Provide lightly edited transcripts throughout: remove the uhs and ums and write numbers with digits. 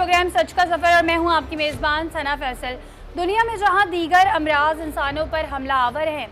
Programme सच का सफ़र और मैं हूं आपकी मेज़बान सना फैसल। दुनिया में जहां दीगर अमराज इंसानों पर हमला आवर हैं,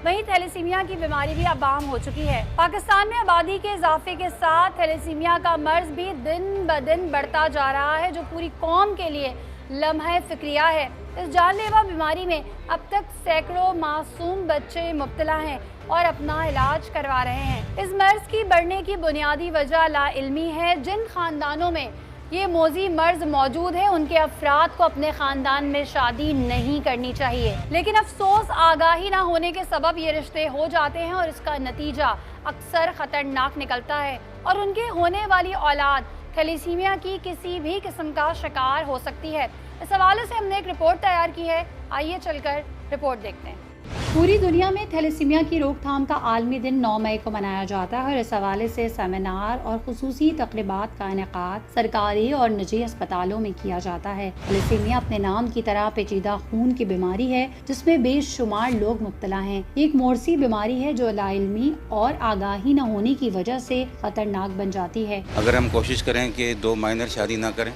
वहीं थैलेसीमिया की बीमारी भी अब आम हो चुकी है। पाकिस्तान में आबादी के इजाफे के साथ थैलेसीमिया का मर्ज भी दिन ब दिन बढ़ता जा रहा है, जो पूरी कौम के लिए लम्हा फिक्रिया है। इस जानलेवा बीमारी में अब तक सैकड़ों मासूम बच्चे मुब्तला हैं और अपना इलाज करवा रहे हैं। इस मर्ज की बढ़ने की बुनियादी वजह लाइल्मी है। जिन खानदानों में ये मोजी मर्ज मौजूद है, उनके अफराद को अपने ख़ानदान में शादी नहीं करनी चाहिए, लेकिन अफसोस आगाही ना होने के सबब ये रिश्ते हो जाते हैं और इसका नतीजा अक्सर ख़तरनाक निकलता है और उनके होने वाली औलाद थैलेसीमिया की किसी भी किस्म का शिकार हो सकती है। इस हवाले से हमने एक रिपोर्ट तैयार की है, आइए चलकर रिपोर्ट देखते हैं। पूरी दुनिया में थैलेसीमिया की रोकथाम का आलमी दिन 9 मई को मनाया जाता है और इस हवाले से सेमिनार और खुसूसी तकरीबात का इनेकाद सरकारी और निजी अस्पतालों में किया जाता है। थैलेसीमिया अपने नाम की तरह पेचीदा खून की बीमारी है, जिसमें बेशुमार लोग मुब्तला हैं। एक मोरसी बीमारी है जो लाइल्मी और आगाही न होने की वजह से खतरनाक बन जाती है। अगर हम कोशिश करें कि 2 माइनर शादी ना करें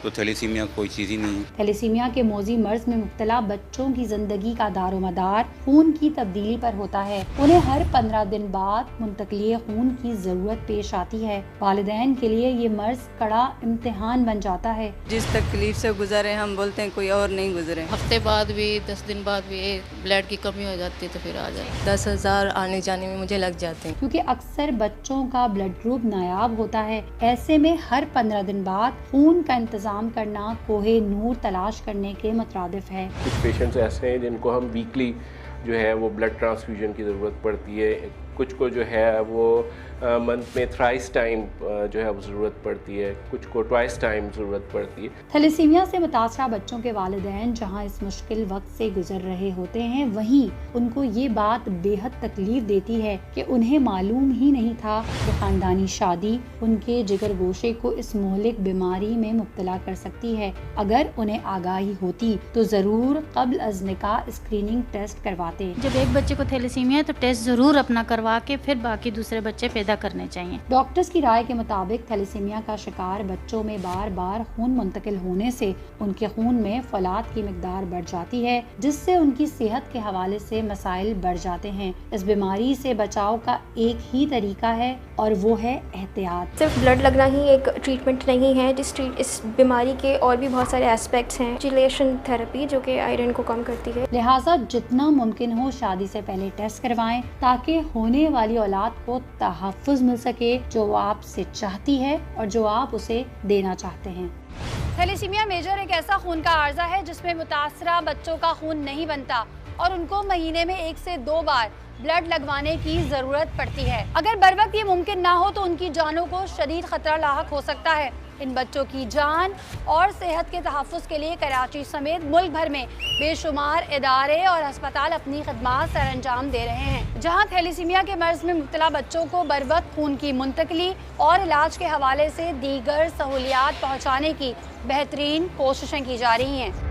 तो थैलेसीमिया कोई चीज़ ही नहीं है। थैलेसीमिया के मोजी मर्ज में मुब्तला बच्चों की जिंदगी का दारोमदार खून की तब्दीली पर होता है। उन्हें हर 15 दिन बाद मुंतकली खून की जरूरत पेश आती है। वालिदैन के लिए ये मर्ज कड़ा इम्तिहान बन जाता है। जिस तकलीफ से गुजरे हम बोलते हैं कोई और नहीं गुजरे। हफ्ते बाद भी 10 दिन बाद भी ब्लड की कमी हो जाती है तो फिर आ जाए। 10,000 आने जाने में मुझे लग जाते हैं, क्योंकि अक्सर बच्चों का ब्लड ग्रुप नायाब होता है। ऐसे में हर 15 दिन बाद खून का इंतजाम करना कोहे नूर तलाश करने के मुतरादिफ है। कुछ पेशेंट्स ऐसे हैं जिनको हम वीकली जो है वो ब्लड ट्रांसफ्यूजन की ज़रूरत पड़ती है। कुछ को जो है वो मंथ में थ्राइस टाइम जो है वो ज़रूरत पड़ती है, कुछ को ट्वाइस टाइम ज़रूरत पड़ती है। थैलेसीमिया से मुतासरा बच्चों के वालिदैन जहां इस मुश्किल वक्त से गुजर रहे होते हैं, वहीं उनको ये बात बेहद तकलीफ देती है कि उन्हें मालूम ही नहीं था कि खानदानी शादी उनके जिगर गोशे को इस मोहलिक बीमारी में मुब्तला कर सकती है। अगर उन्हें आगाही होती तो जरूर कब्ल अज़ निकाह स्क्रीनिंग टेस्ट करवाते। जब एक बच्चे को थैलेसीमिया है तो टेस्ट जरूर अपना करवा के फिर बाकी दूसरे बच्चे पैदा करने चाहिए। डॉक्टर्स की राय के मुताबिक थैलेसीमिया का शिकार बच्चों में बार बार खून मुंतकिल होने से उनके खून में फौलाद की मिकदार बढ़ जाती है, जिससे उनकी सेहत के हवाले से मसाइल बढ़ जाते हैं। इस बीमारी से बचाव का एक ही तरीका है और वो है एहतियात। सिर्फ ब्लड लगना ही एक ट्रीटमेंट नहीं है। इस बीमारी के और भी बहुत सारे एस्पेक्ट्स हैं। चिलेशन थेरेपी जो कि आयरन को कम करती है। लिहाजा जितना मुमकिन हो शादी से पहले टेस्ट करवाएं, ताकि होने वाली औलाद को तहफ़्फ़ुज़ मिल सके जो वो आपसे चाहती है और जो आप उसे देना चाहते हैं। थैलेसीमिया मेजर एक ऐसा खून का आर्जा है जिसमें मुतासरा बच्चों का खून नहीं बनता और उनको महीने में 1 से 2 बार ब्लड लगवाने की जरूरत पड़ती है। अगर बर वक्त ये मुमकिन ना हो तो उनकी जानों को शदीद खतरा लाहक हो सकता है। इन बच्चों की जान और सेहत के तहफ़्फ़ुज़ के लिए कराची समेत मुल्क भर में बेशुमार इदारे और अस्पताल अपनी खदमात सरअंजाम दे रहे हैं, जहां थैलेसीमिया के मर्ज में मुब्तला बच्चों को बर वक्त खून की मुंतकली और इलाज के हवाले से दीगर सहूलियात पहुँचाने की बेहतरीन कोशिशें की जा रही हैं।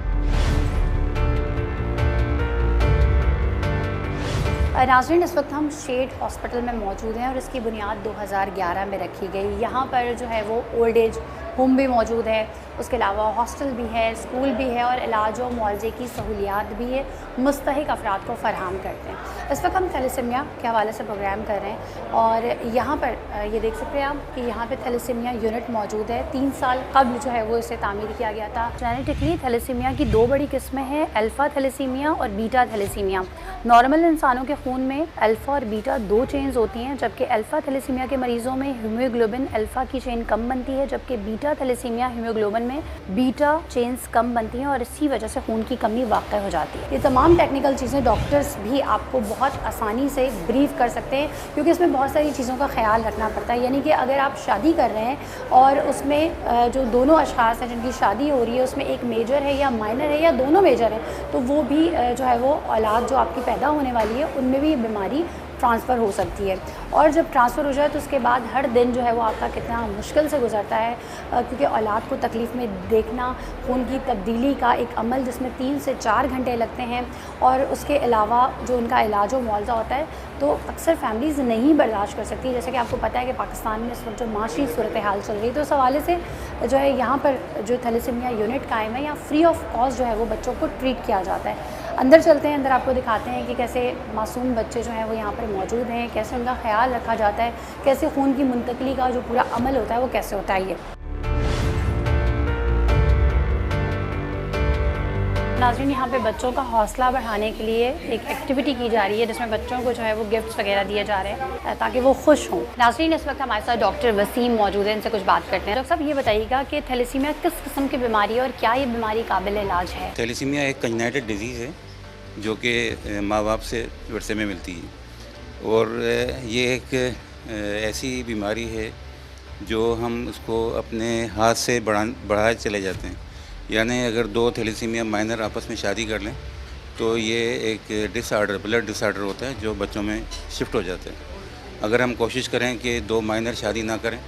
नाज़रीन, इस वक्त हम शेड हॉस्पिटल में मौजूद हैं और इसकी बुनियाद 2011 में रखी गई। यहाँ पर जो है वो ओल्ड एज होम भी मौजूद है, उसके अलावा हॉस्टल भी है, स्कूल भी है और इलाज और मुआवजे की सहूलियात भी है, मुस्तहिक अफराद को फराहम करते हैं। इस वक्त हम थैलेसीमिया के हवाले से प्रोग्राम कर रहे हैं और यहाँ पर ये देख सकते हैं आप कि यहाँ पे थैलेसीमिया यूनिट मौजूद है। 3 साल कबल जो है वो इसे तामीर किया गया था। जेनेटिकली थैलेसीमिया की 2 बड़ी किस्में हैं, अल्फ़ा थैलेसीमिया और बीटा थैलेसीमिया। नॉर्मल इंसानों के खून में अल्फ़ा और बीटा 2 चेन्स होती हैं, जबकि अल्फ़ा थैलेसीमिया के मरीज़ों में हीमोग्लोबिन अल्फ़ा की चेन कम बनती है, जबकि बीटा थैलेसीमिया हीमोग्लोबिन में बीटा चेन्स कम बनती हैं और इसी वजह से खून की कमी वाक़ हो जाती है। ये तमाम टेक्निकल चीज़ें डॉक्टर्स भी आपको बहुत आसानी से ब्रीफ कर सकते हैं, क्योंकि इसमें बहुत सारी चीज़ों का ख्याल रखना पड़ता है। यानी कि अगर आप शादी कर रहे हैं और उसमें जो दोनों अशख़ास हैं जिनकी शादी हो रही है उसमें एक मेजर है या माइनर है या दोनों मेजर हैं, तो वो भी जो है वो औलाद जो आपकी पैदा होने वाली है उनमें भी ये बीमारी ट्रांसफ़र हो सकती है। और जब ट्रांसफ़र हो जाए तो उसके बाद हर दिन जो है वो आपका कितना मुश्किल से गुजरता है, क्योंकि औलाद को तकलीफ़ में देखना, खून की तब्दीली का एक अमल जिसमें 3 से 4 घंटे लगते हैं, और उसके अलावा जो उनका इलाज व मुआवजा होता है, तो अक्सर फैमिलीज़ नहीं बर्दाश्त कर सकती। जैसे कि आपको पता है कि पाकिस्तान में इस वक्त जो माशी सूरत हाल चल रही है, तो उस हवाले से जो है यहाँ पर जो थैलेसीमिया यूनिट कायम है, यहाँ फ्री ऑफ कॉस्ट जो है वो बच्चों को ट्रीट किया जाता है। अंदर चलते हैं, अंदर आपको दिखाते हैं कि कैसे मासूम बच्चे जो हैं वो यहाँ पर मौजूद हैं, कैसे उनका ख्याल रखा जाता है, कैसे खून की मुंतकली का जो पूरा अमल होता है वो कैसे होता है। ये नाज़रीन, यहाँ पे बच्चों का हौसला बढ़ाने के लिए एक एक्टिविटी की जा रही है जिसमें बच्चों को जो है वो गिफ्ट्स वगैरह दिए जा रहे हैं ताकि वो खुश हों। नाज़रीन, इस वक्त हमारे साथ डॉक्टर वसीम मौजूद हैं, इनसे कुछ बात करते हैं। डॉक्टर साहब, ये बताइएगा कि थैलेसीमिया किस किस्म की बीमारी है और क्या ये बीमारी काबिल इलाज है? थैलेसीमिया एक कंजेनिटल डिजीज़ है जो कि माँ बाप से वर्से में मिलती है, और ये एक ऐसी बीमारी है जो हम उसको अपने हाथ से बढ़ाए चले जाते हैं। यानी अगर 2 थैलेसीमिया माइनर आपस में शादी कर लें तो ये एक डिसऑर्डर, ब्लड डिसऑर्डर होता है जो बच्चों में शिफ्ट हो जाता है। अगर हम कोशिश करें कि 2 माइनर शादी ना करें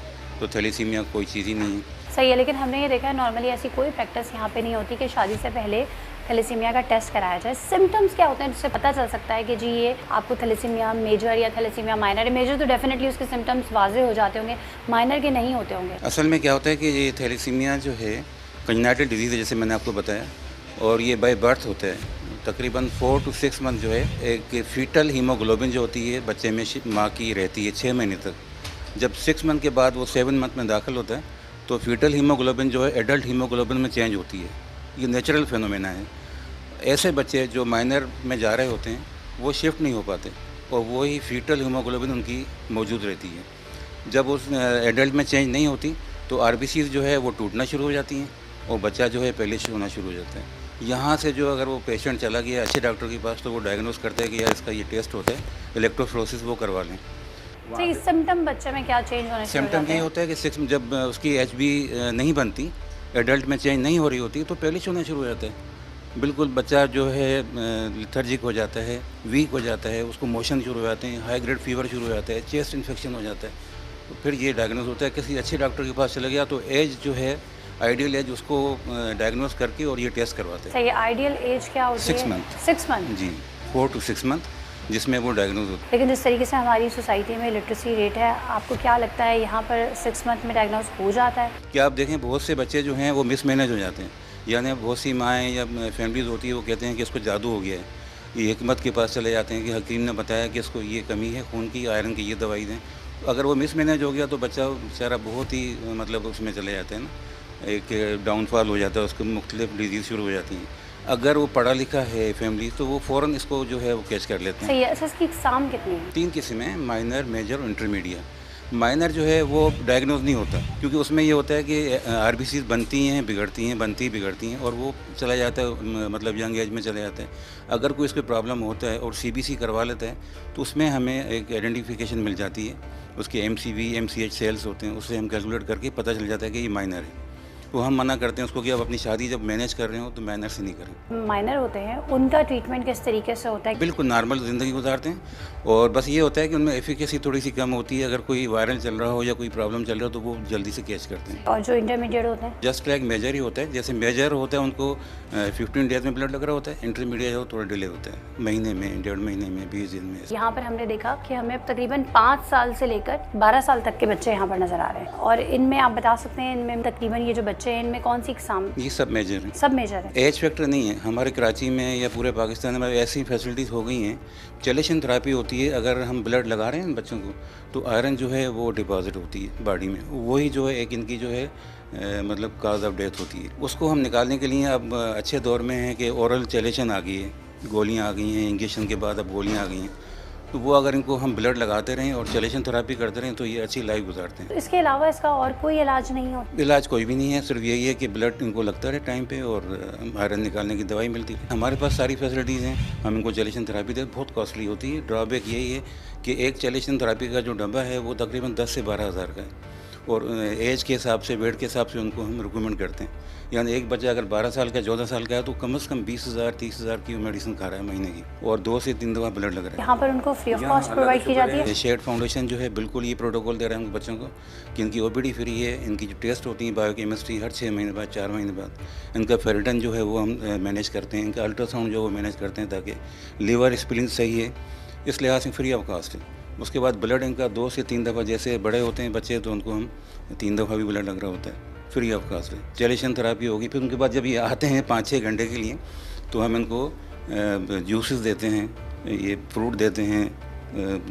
तो थैलेसीमिया कोई चीज़ ही नहीं है। सही है, लेकिन हमने ये देखा है नॉर्मली ऐसी कोई प्रैक्टिस यहाँ पे नहीं होती कि शादी से पहले थैलेसीमिया का टेस्ट कराया जाए। सिम्टम्स क्या होते हैं जिससे पता चल सकता है कि जी ये आपको थैलेसीमिया मेजर या थैलेसीमिया माइनर है? मेजर तो डेफिनेटली उसके सिम्टम्स वाजे हो जाते होंगे, माइनर के नहीं होते होंगे। असल में क्या होता है कि ये थैलेसीमिया जो है कंजेनिटल डिजीज़ है, जैसे मैंने आपको बताया, और ये बाय बर्थ होता है। तकरीबन 4 to 6 मंथ जो है एक फीटल हीमोग्लोबिन जो होती है बच्चे में माँ की रहती है 6 महीने तक। जब 6 मंथ के बाद वो 7 मंथ में दाखिल होता है तो फीटल हीमोग्लोबिन जो है एडल्ट हीमोग्लोबिन में चेंज होती है। ये नेचुरल फिनोमेना है। ऐसे बच्चे जो माइनर में जा रहे होते हैं वो शिफ्ट नहीं हो पाते और वही फीटल हीमोग्लोबिन उनकी मौजूद रहती है। जब उस एडल्ट में चेंज नहीं होती तो आरबीसीज़ जो है वो टूटना शुरू हो जाती हैं और बच्चा जो है पहले से होना शुरू हो जाता है। यहाँ से जो अगर वो पेशेंट चला गया अच्छे डॉक्टर के पास तो वो डायग्नोस करते हैं कि यार इसका ये टेस्ट होता है, इलेक्ट्रोफोरेसिस वो करवा लें। तो सिम्टम बच्चे में क्या चेंज होने शुरू सिम्टम ये होता है कि 6 जब उसकी HB नहीं बनती, एडल्ट में चेंज नहीं हो रही होती तो पहले से होना शुरू हो जाता है। बिल्कुल बच्चा जो है लिथर्जिक हो जाता है, वीक हो जाता है, उसको मोशन शुरू हो जाते हैं, हाई ग्रेड फीवर शुरू हो जाता है, चेस्ट इन्फेक्शन हो जाता है। तो फिर ये डायग्नोस होता है। किसी अच्छे डॉक्टर के पास चला गया तो एज जो है आइडियल एज उसको डायग्नोस करके और ये टेस्ट करवाते हैं। सही है, आइडियल एज क्या होती है? 6 मंथ। 6 मंथ जी, 4 to 6 मंथ जिसमें वो डायग्नोस होता है। लेकिन जिस तरीके से हमारी सोसाइटी में लिटरेसी रेट है, आपको क्या लगता है यहाँ पर 6 मंथ में डायग्नोस हो जाता है? क्या आप देखें बहुत से बच्चे जो हैं वो मिसमैनेज हो जाते हैं। यानी बहुत सी माएँ या फैमिलीज़ होती है वो कहते हैं कि इसको जादू हो गया है, ये हिकमत के पास चले जाते हैं कि हकीम ने बताया कि इसको ये कमी है खून की, आयरन की, ये दवाई दें। अगर वो मिसमैनेज हो गया तो बच्चा बेचारा बहुत ही मतलब उसमें चले जाते हैं ना, एक डाउनफॉल हो जाता है, उसको मुख्तलिफ डिजीज़ शुरू हो जाती हैं। अगर वो पढ़ा लिखा है फैमिली तो वो फ़ौरन इसको जो है वो कैच कर लेते हैं। सही है। अच्छा, इसकी एग्ज़ाम कितनी है? 3 किस्में हैं, माइनर, मेजर और इंटरमीडिएट। माइनर जो है वो डायग्नोज नहीं होता क्योंकि उसमें ये होता है कि आरबीसीज़ बनती हैं, बिगड़ती हैं, बनती बिगड़ती हैं और वो चला जाता है, मतलब यंग एज में चला जाता है। अगर कोई इसको प्रॉब्लम होता है और सीबीसी करवा लेता है तो उसमें हमें एक आइडेंटिफिकेशन मिल जाती है, उसके MCV, MCH सेल्स होते हैं, उससे हम कैलकुलेट करके पता चल जाता है कि ये माइनर है। वो हम मना करते हैं उसको कि आप अपनी शादी जब मैनेज कर रहे हो तो माइनर से नहीं करें। माइनर होते हैं, उनका ट्रीटमेंट किस तरीके से होता है? बिल्कुल नॉर्मल ज़िंदगी गुजारते हैं और बस ये होता है कि उनमें एफिकेसी थोड़ी सी कम होती है। अगर कोई वायरल चल रहा हो या कोई प्रॉब्लम चल रहा हो तो वो जल्दी से कैच करते हैं। और जो इंटरमीडिएट होते हैं? जस्ट लाइक मेजर ही होता है। जैसे मेजर होता है उनको 15 डेज में ब्लड लग रहा होता है, इंटरमीडिएट हो थोड़ा डिले होता है, महीने में, 1.5 महीने में, 20 दिन में। यहाँ पर हमने देखा कि हमें तकरीबन 5 साल से लेकर 12 साल तक के बच्चे यहाँ पर नज़र आ रहे हैं। और इनमें आप बता सकते हैं इनमें तकरीबन ये जो बच्चे हैं इनमें कौन सी ये सब मेजर है। सब मेजर है। एज फैक्टर नहीं है। हमारे कराची में या पूरे पाकिस्तान में ऐसी फैसिलिटीज़ हो गई हैं, चेलेशन थेरेपी होती है। अगर हम ब्लड लगा रहे हैं बच्चों को तो आयरन जो है वो डिपॉजिट होती है बॉडी में, वही जो है एक इनकी जो है मतलब काज ऑफ डेथ होती है। उसको हम निकालने के लिए अब अच्छे दौर में है कि ओरल चेलेशन आ गई है, गोलियाँ आ गई हैं, इंजेक्शन के बाद अब गोलियाँ आ गई हैं। तो वो अगर इनको हम ब्लड लगाते रहें और चेलेशन थेरेपी करते रहें तो ये अच्छी लाइफ गुजारते हैं। तो इसके अलावा इसका और कोई इलाज नहीं होता? इलाज कोई भी नहीं है, सिर्फ यही है कि ब्लड इनको लगता रहे टाइम पे और आयरन निकालने की दवाई मिलती है। हमारे पास सारी फैसिलिटीज़ हैं, हम इनको चेलेशन थेरेपी देते, बहुत कॉस्टली होती है। ड्रॉबैक यही है कि एक चेलेशन थेरेपी का जो डब्बा है वो तकरीबन 10 से 12 हज़ार का है और एज के हिसाब से, वेट के हिसाब से उनको हम रिकमेंड करते हैं। यानी एक बच्चा अगर 12 साल का, 14 साल का है तो कम से कम 20,000 30,000 की मेडिसिन खा रहा है महीने की, और 2 से 3 दफ़ा ब्लड लग रहा है। यहाँ पर उनको फ्री ऑफ कॉस्ट प्रोवाइड की जाती है। शेड फाउंडेशन जो है बिल्कुल ये प्रोटोकॉल दे रहा है उनको बच्चों को कि इनकी ओपीडी फ्री है, इनकी जो टेस्ट होती है बायोकेमिस्ट्री हर 6 महीने बाद, 4 महीने बाद, इनका फेरिटन जो है वो हम मैनेज करते हैं, इनका अल्ट्रासाउंड जो वो मैनेज करते हैं ताकि लीवर स्प्लिन सही है, इस लिहाज से फ्री ऑफ कॉस्ट है। उसके बाद ब्लड इनका 2 से 3 दफ़ा, जैसे बड़े होते हैं बच्चे तो उनको हम 3 दफ़ा भी ब्लड लग रहा होता है, फ्री ऑफ कॉस्ट है। चेलेशन थेरापी होगी। फिर उनके बाद जब ये आते हैं 5-6 घंटे के लिए तो हम इनको जूसेस देते हैं, ये फ्रूट देते हैं,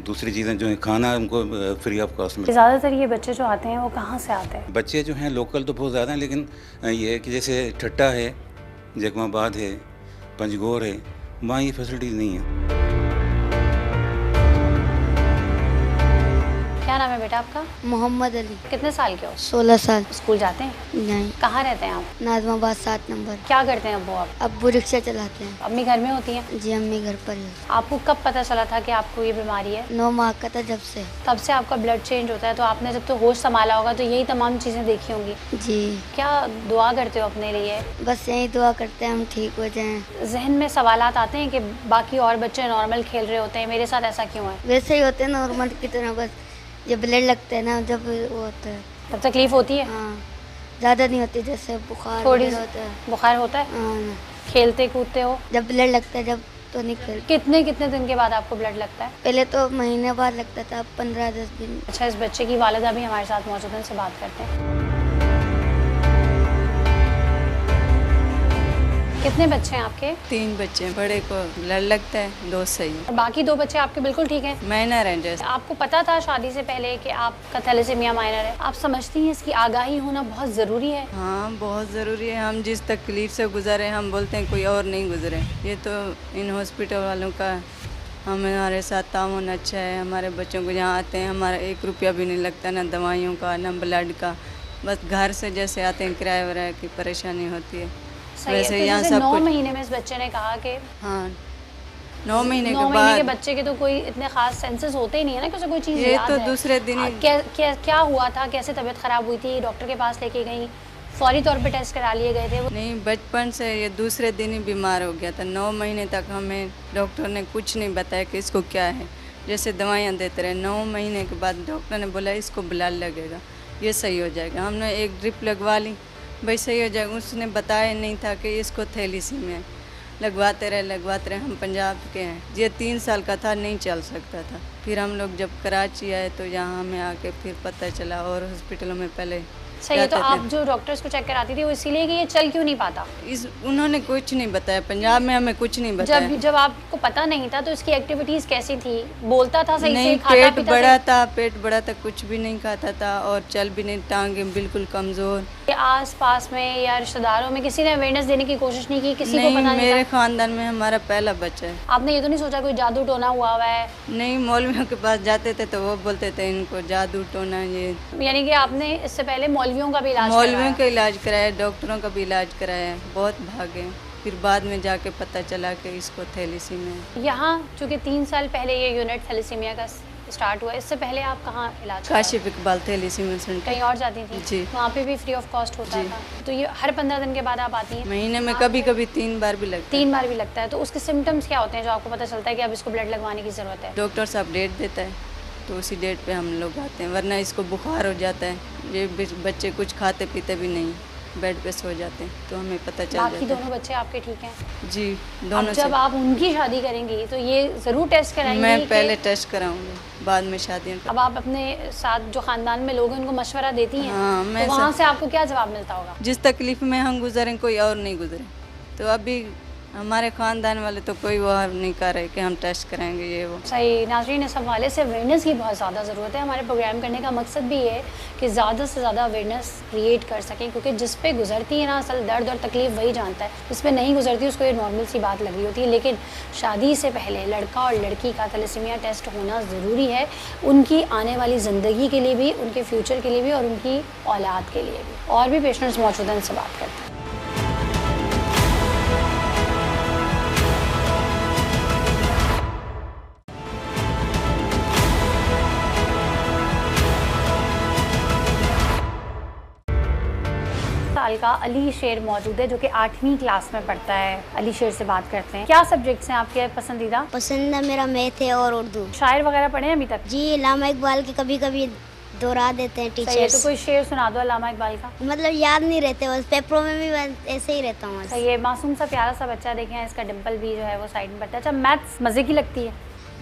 दूसरी चीज़ें जो है खाना उनको फ्री ऑफ कॉस्ट में। ज़्यादातर ये बच्चे जो आते हैं वो कहाँ से आते हैं? बच्चे जो हैं लोकल तो बहुत ज़्यादा हैं, लेकिन ये है कि जैसे ठट्टा है, जगमाबाद है, पंजगोर है, वहाँ ये फैसिलिटीज़ नहीं है। क्या नाम है बेटा आपका? मोहम्मद अली। कितने साल के हो? 16 साल। स्कूल जाते हैं? नहीं। कहाँ रहते हैं आप? नाजमाबाद 7 नंबर। क्या करते हैं अब्बू आप? अब्बू रिक्शा चलाते हैं। अम्मी घर में होती हैं? जी अम्मी घर पर है। आपको कब पता चला था कि आपको ये बीमारी है? 9 माह का था जब से। तब से आपका ब्लड चेंज होता है, तो आपने जब तो होश संभाला होगा तो यही तमाम चीज़ें देखी होंगी। जी। क्या दुआ करते हो अपने लिए? बस यही दुआ करते हैं हम ठीक हो जाएं। जहन में सवालात आते हैं कि बाकी और बच्चे नॉर्मल खेल रहे होते हैं, मेरे साथ ऐसा क्यों है? वैसे ही होते हैं नॉर्मल की तरह, बस जब ब्लड लगता है ना जब वो होता है तब तकलीफ होती है? हाँ, ज़्यादा नहीं होती, जैसे बुखार थोड़ी वगैरह होता है। बुखार होता है? हाँ, खेलते कूदते हो? जब ब्लड लगता है जब तो नहीं खेल। कितने कितने दिन के बाद आपको ब्लड लगता है? पहले तो महीने बाद लगता था, अब 15-10 दिन। अच्छा, इस बच्चे की वालिदा भी हमारे साथ मौजूद है, उनसे बात करते हैं। कितने बच्चे हैं आपके? 3 बच्चे हैं, बड़े को ब्लड लगता है, 2 सही है। और बाकी 2 बच्चे आपके बिल्कुल ठीक हैं? माइनर है जैसे। आपको पता था शादी से पहले कि आपका थैलेसीमिया माइनर है? आप समझती हैं इसकी आगाही होना बहुत ज़रूरी है? हाँ, बहुत ज़रूरी है। हम जिस तकलीफ से गुजरे हम बोलते हैं कोई और नहीं गुजरे। ये तो इन हॉस्पिटल वालों का हमारे साथ ताउन अच्छा है। हमारे बच्चों को यहाँ आते हैं, हमारा 1 रुपया भी नहीं लगता, ना दवाइयों का ना ब्लड का। बस घर से जैसे आते हैं किराया वराया की परेशानी होती है। सही है। तो यहाँ जैसे सब 9 कुछ। महीने में इस बच्चे ने कहा कि हाँ, 9 महीने 9 के महीने बाद के बच्चे के तो कोई इतने खास सेंसेस होते ही नहीं है ना कि उसे कोई चीज़ ये याद तो है। दूसरे दिन ही। क्या हुआ था? कैसे तबीयत ख़राब हुई थी? डॉक्टर के पास लेके गई? फौरी तौर पे टेस्ट करा लिए गए थे? वो नहीं, बचपन से ये दूसरे दिन ही बीमार हो गया था। 9 महीने तक हमें डॉक्टर ने कुछ नहीं बताया कि इसको क्या है। जैसे दवाइयाँ देते रहे, 9 महीने के बाद डॉक्टर ने बोला इसको ब्लड लगेगा, ये सही हो जाएगा। हमने एक ड्रिप लगवा ली, भाई सही हो जाएगा। उसने बताया नहीं था कि इसको थैलीसीमिया है। लगवाते रहे। हम पंजाब के हैं। ये 3 साल का था, नहीं चल सकता था। फिर हम लोग जब कराची आए तो यहाँ हमें आके फिर पता चला, और हॉस्पिटलों में पहले सही है। तो जाते थे। आप जो डॉक्टर्स को चेक कराती थी वो इसीलिए कि ये चल क्यों नहीं पाता? उन्होंने कुछ नहीं बताया, पंजाब में हमें कुछ नहीं बताया। जब आपको पता नहीं था तो इसकी एक्टिविटीज़ कैसी थी? बोलता था सही नहीं, से? खाता पेट पीता बड़ा सही? था, पेट बड़ा था, कुछ भी नहीं खाता था और चल भी नहीं, टांगे बिल्कुल कमज़ोर। आस पास में या रिश्तेदारों में किसी ने अवेयरनेस देने की कोशिश नहीं की? किसी को नहीं, पता नहीं मेरे था? खानदान में हमारा पहला बच्चा है। आपने ये तो नहीं सोचा कोई जादू टोना हुआ है? नहीं, मौलवियों के पास जाते थे तो वो बोलते थे इनको जादू टोना ये। यानी कि आपने इससे पहले मौलवियों का भी इलाज मौलवियों करवाया? का इलाज कराया, डॉक्टरों का भी इलाज कराया, बहुत भागे। फिर बाद में जाके पता चला कि इसको थैलीसीमिया है। यहाँ चूँकि 3 साल पहले ये यूनिट थैलेसीमिया का स्टार्ट हुआ, इससे पहले आप कहाँ इलाज करवाए? Kashif Iqbal thalassemia centre. कहीं और जाती थी? जी। वहाँ पे भी फ्री ऑफ कॉस्ट होता जी। था? तो ये हर 15 दिन के बाद आप आती हैं? महीने में कभी कभी 3 बार भी लगता है। 3 बार भी लगता है। तो उसके सिम्टम्स क्या होते हैं जो आपको पता चलता है कि अब इसको ब्लड लगवाने की ज़रूरत है? डॉक्टर साहब डेट देता है तो उसी डेट पे हम लोग आते हैं, वरना इसको बुखार हो जाता है। ये बच्चे कुछ खाते पीते भी नहीं, बेड पे सो जाते हैं, तो हमें पता चल बाकी जाता दोनों बच्चे आपके ठीक हैं? है। जी, अब दोनों जब से। आप उनकी शादी करेंगी तो ये ज़रूर टेस्ट कराएंगी? मैं कि- पहले टेस्ट कराऊंगी, बाद में शादियों का। अब आप अपने साथ जो ख़ानदान में लोग हैं उनको मशवरा देती हैं? हाँ, मैं तो वहाँ से आपको क्या जवाब मिलता होगा? जिस तकलीफ में हम गुजरे कोई और नहीं गुजरे, तो अभी हमारे ख़ानदान वाले तो कोई वो नहीं कर रहे कि हम टेस्ट कराएंगे ये वो। सही। नाज़रीन, इस हवाले से अवेयरनेस की बहुत ज़्यादा ज़रूरत है। हमारे प्रोग्राम करने का मकसद भी है कि ज़्यादा से ज़्यादा अवेयरनेस क्रिएट कर सकें, क्योंकि जिस पे गुजरती है ना असल दर्द और तकलीफ़ वही जानता है, जिस पे नहीं गुजरती उसको ये नॉर्मल सी बात लग रही होती है। लेकिन शादी से पहले लड़का और लड़की का थैलेसीमिया टेस्ट होना ज़रूरी है, उनकी आने वाली ज़िंदगी के लिए भी, उनके फ्यूचर के लिए भी और उनकी औलाद के लिए भी। और भी पेशेंट्स मौजूद हैं, उनसे बात करते हैं। का अली शेर मौजूद है जो कि 8वीं क्लास में पढ़ता है। अली शेर से बात करते हैं। क्या सब्जेक्ट्स हैं आपके पसंदीदा? पसंद है मेरा मैथ है और उर्दू। शायर वगैरह पढ़े हैं अभी तक? जी, अल्लामा इकबाल के कभी कभी दोहरा देते हैं सही है, टीचर्स। तो कोई शेर सुना दो अल्लामा इकबाल का। मतलब याद नहीं रहते, बस पेपरों में भी बस ऐसे ही रहता हूँ। सही है, मासूम सा प्यारा सा बच्चा, देखें इसका डिम्पल भी जो है वो साइड में पड़ता है। अच्छा, मैथ्स मज़े की लगती है?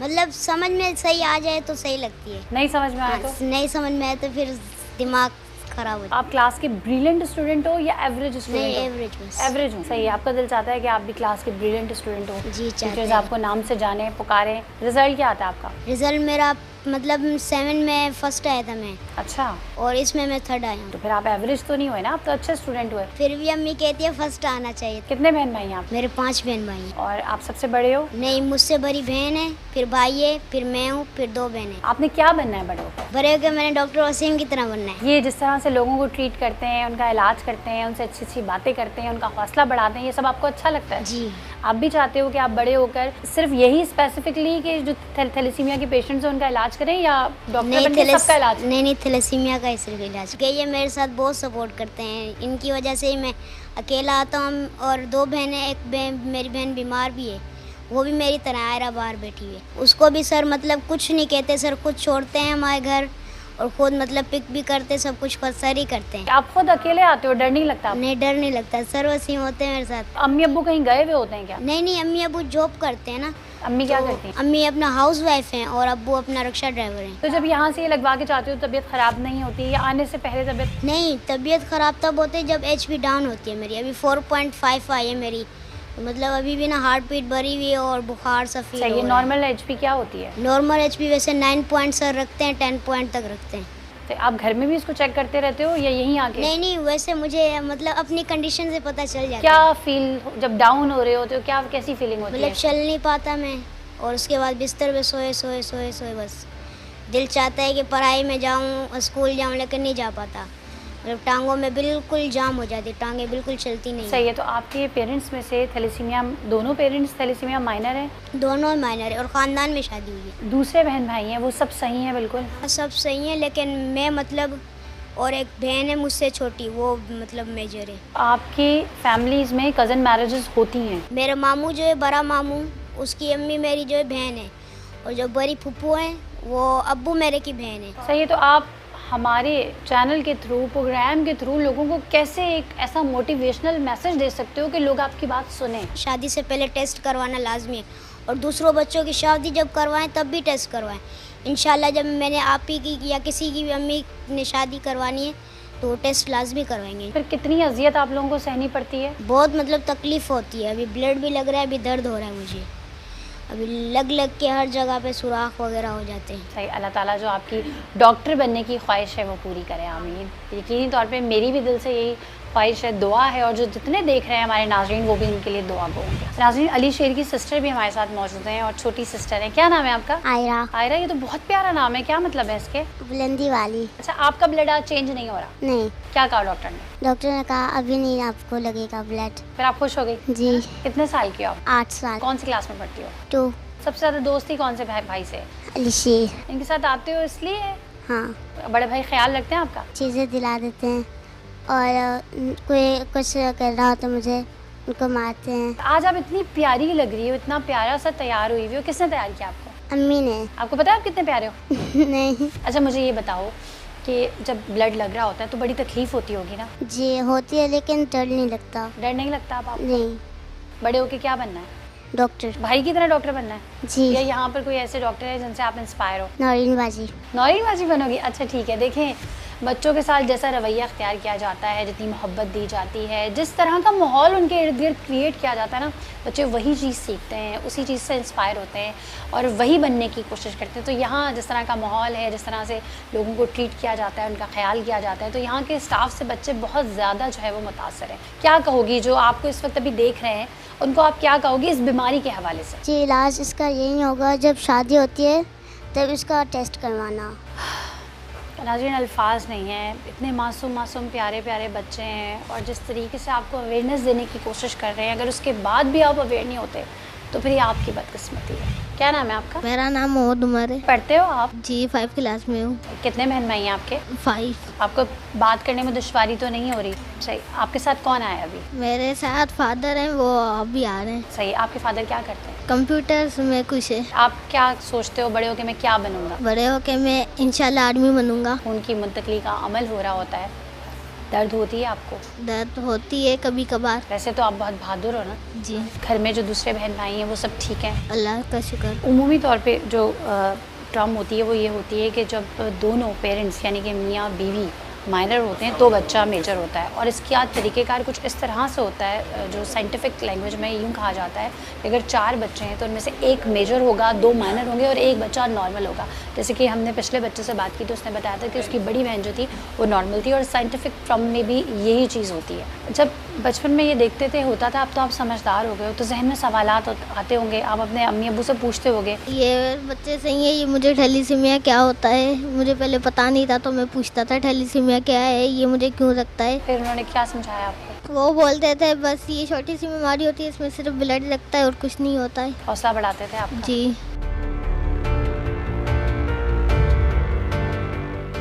मतलब समझ में सही आ जाए तो सही लगती है, नहीं समझ में आया तो? नहीं समझ में आए तो फिर दिमाग खराब हो जाता आप क्लास के ब्रिलियंट स्टूडेंट हो या एवरेज है। स्टूडेंट हो? एवरेज बस। एवरेज हूँ। सही है, आपका दिल चाहता है कि आप भी क्लास के ब्रिलियंट स्टूडेंट हो। जी, चाहते टीचर्स हैं। आपको नाम से जाने, पुकारें। रिजल्ट क्या आता है आपका? रिजल्ट मेरा मतलब 7 में फर्स्ट आया था मैं, अच्छा, और इसमें मैं 3rd आया हूँ। तो फिर आप एवरेज तो नहीं हुए ना, आप तो अच्छे स्टूडेंट हुए। फिर भी अम्मी कहती है फर्स्ट आना चाहिए। कितने बहन भाई हैं आप? मेरे 5 बहन भाई हैं। और आप सबसे बड़े हो? नहीं, मुझसे बड़ी बहन है, फिर भाई है, फिर मैं हूँ, फिर 2 बहन है। आपने क्या बनना है बड़े होकर? बड़े होकर मैंने डॉक्टर वसीम की तरह बनना है। ये जिस तरह से लोगों को ट्रीट करते हैं, उनका इलाज करते हैं, उनसे अच्छी अच्छी बातें करते हैं, उनका हौसला बढ़ाते हैं, ये सब आपको अच्छा लगता है? जी। आप भी चाहते हो कि आप बड़े होकर सिर्फ यही स्पेसिफिकली कि जो थैलेसीमिया के पेशेंट्स हैं उनका इलाज करें, या डॉक्टर बन के सबका इलाज? नहीं, थैलेसीमिया का ही सिर्फ इलाज। कि ये मेरे साथ बहुत सपोर्ट करते हैं, इनकी वजह से ही मैं अकेला आता हूँ। और 2 बहनें, एक मेरी बहन बीमार भी है, वो भी मेरी तरह आयरा बाहर बैठी है। उसको भी सर मतलब कुछ नहीं कहते, सर खुद छोड़ते हैं हमारे घर और खुद मतलब पिक भी करते, सब कुछ खुद सर ही करते हैं। आप खुद अकेले आते हो, डर नहीं लगता आपको? नहीं, डर नहीं लगता, सर वसीम होते हैं मेरे साथ। अम्मी अब्बू कहीं गए हुए होते हैं क्या? नहीं, अम्मी अबू जॉब करते हैं ना। अम्मी क्या तो करती हैं? अम्मी अपना हाउस वाइफ हैं और अब्बू अपना रिक्शा ड्राइवर हैं। तो जब यहाँ से ये लगवा के चाहते हो, तबीयत ख़राब नहीं होती या आने से पहले तबीयत? नहीं, तबीयत ख़राब तब होती है जब HP डाउन होती है मेरी। अभी 4.5 आई है मेरी, तो मतलब अभी भी ना हार्ट बीट भरी हुई है और बुखार सा फील हो सही है। रहा है। नॉर्मल HP क्या होती है? नॉर्मल HP वैसे 9 पॉइंट सर रखते हैं, 10 पॉइंट तक रखते हैं। तो आप घर में भी इसको चेक करते रहते हो या यहीं आके? नहीं, वैसे मुझे मतलब अपनी कंडीशन से पता चल जाता है। क्या फील जब डाउन हो रहे हो तो क्या कैसी फीलिंग होती मतलब है? चल नहीं पाता मैं, और उसके बाद बिस्तर पे सोए बस। दिल चाहता है कि पढ़ाई में जाऊँ, स्कूल जाऊँ, लेकिन नहीं जा पाता। मतलब टांगों में बिल्कुल जाम हो जाती, टांगें बिल्कुल चलती नहीं। सही है। तो आपके पेरेंट्स में से थैलेसीमिया, दोनों पेरेंट्स थैलेसीमिया माइनर हैं? दोनों माइनर है और ख़ानदान में शादी हुई है। दूसरे बहन भाई हैं वो सब सही हैं? बिल्कुल सब सही है, लेकिन मैं मतलब, और एक बहन है मुझसे छोटी, वो मतलब मेजर है। आपकी फैमिलीज़ में कज़न मैरिजेस होती हैं? मेरे मामू जो है, बड़ा मामू, उसकी अम्मी मेरी जो है बहन है, और जो बड़ी फुप्पू हैं वो अब्बू मेरे की बहन है। सही है। तो आप हमारे चैनल के थ्रू, प्रोग्राम के थ्रू लोगों को कैसे एक ऐसा मोटिवेशनल मैसेज दे सकते हो कि लोग आपकी बात सुने? शादी से पहले टेस्ट करवाना लाजमी है, और दूसरों बच्चों की शादी जब करवाएं तब भी टेस्ट करवाएं। इंशाल्लाह जब मैंने आप ही की या किसी की भी अम्मी ने शादी करवानी है तो टेस्ट लाजमी करवाएंगे। फिर कितनी अजियत आप लोगों को सहनी पड़ती है? बहुत मतलब तकलीफ़ होती है। अभी ब्लड भी लग रहा है, अभी दर्द हो रहा है मुझे, अभी लग के हर जगह पे सुराख वगैरह हो जाते हैं। सही। अल्लाह ताला जो आपकी डॉक्टर बनने की ख्वाहिश है वो पूरी करे, आमीन। यकीनी तौर पे मेरी भी दिल से यही ख्वाहिश है, दुआ है, और जो जितने देख रहे हैं हमारे नाज़रीन वो भी इनके लिए दुआ गो होंगे। नाज़रीन, अली शेर की सिस्टर भी हमारे साथ मौजूद हैं और छोटी सिस्टर हैं। क्या नाम है आपका? आयरा। आयरा, ये तो बहुत प्यारा नाम है, क्या मतलब है इसके? बुलंदी वाली। अच्छा, आपका ब्लड आज चेंज नहीं हो रहा? नहीं, क्या कहा डॉक्टर ने? डॉक्टर ने कहा अभी नहीं आपको लगेगा ब्लड। फिर आप खुश हो गई? जी। कितने साल की हो आप? 8 साल। कौन सी क्लास में पढ़ती हो? 2। सबसे ज़्यादा दोस्ती कौन से भाई से? अली शेर। इनके साथ आते हो इसलिए? हाँ। बड़े भाई ख्याल रखते हैं आपका? चीज़ें दिला देते हैं, और कोई कुछ कर रहा हो तो मुझे उनको मारते हैं। आज आप इतनी प्यारी लग रही हो, इतना प्यारा सा तैयार हुई हो, किसने तैयार किया आपको? अम्मी ने। आपको पता है आप कितने प्यारे हो? नहीं। अच्छा, मुझे ये बताओ कि जब ब्लड लग रहा होता है तो बड़ी तकलीफ होती होगी ना? जी होती है, लेकिन डर नहीं लगता। डर नहीं लगता अब आपको? नहीं। बड़े होके क्या बनना है? डॉक्टर। भाई की तरह डॉक्टर बनना है? जी। या यहाँ पर कोई ऐसे डॉक्टर है जिनसे आप इंस्पायर हो? नौरीन बाजी। नौरीन बाजी बनोगी? अच्छा ठीक है। देखें, बच्चों के साथ जैसा रवैया अख्तियार किया जाता है, जितनी मोहब्बत दी जाती है, जिस तरह का माहौल उनके इर्द गिर्द क्रिएट किया जाता है ना, बच्चे वही चीज़ सीखते हैं, उसी चीज़ से इंस्पायर होते हैं और वही बनने की कोशिश करते हैं। तो यहाँ जिस तरह का माहौल है, जिस तरह से लोगों को ट्रीट किया जाता है, उनका ख्याल किया जाता है, तो यहाँ के स्टाफ से बच्चे बहुत ज़्यादा जो है वो मुतासर हैं। क्या कहोगी जो आपको इस वक्त अभी देख रहे हैं, उनको आप क्या कहोगी इस बीमारी के हवाले से? जी, इलाज इसका यही होगा, जब शादी होती है तब इसका टेस्ट करवाना। नाज़रीन, अल्फाज नहीं हैं, इतने मासूम मासूम प्यारे प्यारे बच्चे हैं और जिस तरीके से आपको अवेयरनेस देने की कोशिश कर रहे हैं, अगर उसके बाद भी आप अवेयर नहीं होते तो फिर ये आपकी बदकिस्मती है। क्या नाम है आपका? मेरा नाम मोहम्मद उमर है पढ़ते हो आप? जी 5 क्लास में हूँ। कितने बहन भाई हैं आपके? 5। आपको बात करने में दुश्वारी तो नहीं हो रही? सही। आपके साथ कौन आया अभी? मेरे साथ फादर हैं, वो अभी आ रहे हैं। सही। आपके फादर क्या करते हैं? कंप्यूटर्स में कुछ है। आप क्या सोचते हो बड़े होके मैं क्या बनूंगा? बड़े होके मैं इंशाल्लाह आर्मी बनूंगा। खून की मुंतकली का अमल हो रहा होता है, दर्द होती है आपको? दर्द होती है कभी कभार। वैसे तो आप बहुत बहादुर हो ना। जी घर में जो दूसरे बहन भाई हैं वो सब ठीक हैं? अल्लाह का शुक्र। उमूमी तौर पे जो टर्म होती है वो ये होती है कि जब दोनों पेरेंट्स यानी कि मियाँ बीवी माइनर होते हैं तो बच्चा मेजर होता है, और इसका तरीक़ेकार कुछ इस तरह से होता है जो साइंटिफिक लैंग्वेज में यूँ कहा जाता है कि अगर 4 बच्चे हैं तो उनमें से एक मेजर होगा, 2 माइनर होंगे और एक बच्चा नॉर्मल होगा। जैसे कि हमने पिछले बच्चे से बात की तो उसने बताया था कि उसकी बड़ी बहन जो थी वो नॉर्मल थी, और साइंटिफिक टर्म में भी यही चीज़ होती है। जब बचपन में ये देखते थे होता था, अब तो आप समझदार हो गए हो तो जहन में सवालात आते होंगे, आप अपने अम्मी अब्बू से पूछते होंगे ये बच्चे सही है, ये मुझे थैलेसीमिया क्या होता है, मुझे पहले पता नहीं था तो मैं पूछता था थैलेसीमिया क्या है, ये मुझे क्यों लगता है। फिर उन्होंने क्या समझाया आपको? वो बोलते थे बस ये छोटी सी बीमारी होती है, इसमें सिर्फ ब्लड लगता है और कुछ नहीं होता है। हौसला बढ़ाते थे आपका? जी।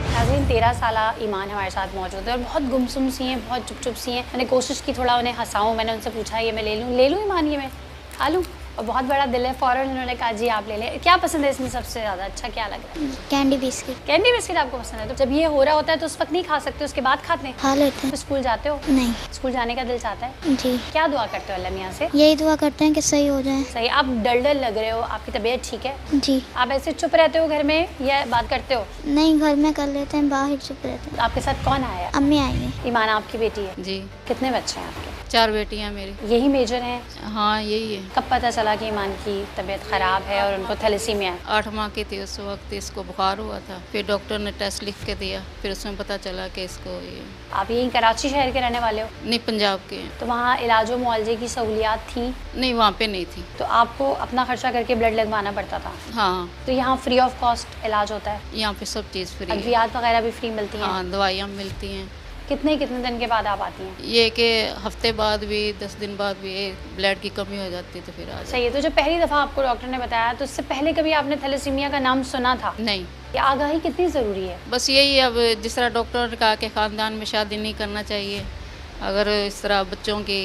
नाज़रीन, 13 साला ईमान हमारे साथ मौजूद है और बहुत गुमसुम सी हैं, बहुत चुप चुप सी हैं। मैंने कोशिश की थोड़ा उन्हें हंसाऊं, मैंने उनसे पूछा ये मैं ले लूँ ईमान, ये मैं खा लूँ, और बहुत बड़ा दिल है, फ़ौरन उन्होंने कहा जी आप ले लें। क्या पसंद है इसमें सबसे ज़्यादा, अच्छा क्या लग रहा है? Candy biscuit. कैंडी बिस्किट आपको पसंद है? तो जब ये हो रहा होता है तो उस वक्त नहीं खा सकते, उसके बाद खाते हैं? खा लेते हैं। तो स्कूल जाते हो? नहीं। स्कूल जाने का दिल चाहता है? जी। क्या दुआ करते हो अल्लाह मियाँ से? यही दुआ करते हैं कि सही हो जाए। सही। आप डल लग रहे हो, आपकी तबीयत ठीक है? जी। आप ऐसे चुप रहते हो घर में या बात करते हो? नहीं, घर में कर लेते हैं, बाहर चुप रहते हैं। आपके साथ कौन आया? अम्मी आई है। ईमान आपकी बेटी है? जी। कितने बच्चे हैं आपके? 4 बेटियां मेरी। यही मेजर हैं? हाँ यही है। कब पता चला कि ईमान की तबीयत ख़राब है और उनको थैलेसीमिया है? 8 माह की थी उस वक्त, इसको बुखार हुआ था, फिर डॉक्टर ने टेस्ट लिख के दिया, फिर उसमें पता चला कि इसको ये। आप यहीं कराची शहर के रहने वाले हो? नहीं, पंजाब के हैं। तो वहाँ इलाज व मुआवजे की सहूलियात थी? नहीं, वहाँ पे नहीं थी। तो आपको अपना खर्चा करके ब्लड लगवाना पड़ता था? हाँ। तो यहाँ फ्री ऑफ कॉस्ट इलाज होता है? यहाँ पे सब चीज़ फ्री है। अद्वियात वगैरह भी फ्री मिलती हैं? हाँ, दवाइयाँ मिलती हैं। कितने दिन के बाद आप आती हैं? ये कि हफ्ते बाद भी 10 दिन बाद भी ब्लड की कमी हो जाती तो फिर आ जाती। सही है। तो जब पहली दफ़ा आपको डॉक्टर ने बताया तो इससे पहले कभी आपने थैलेसीमिया का नाम सुना था? नहीं। ये आगाही कितनी ज़रूरी है? बस यही, अब जिस तरह डॉक्टर ने कहा कि ख़ानदान में शादी नहीं करना चाहिए, अगर इस तरह बच्चों की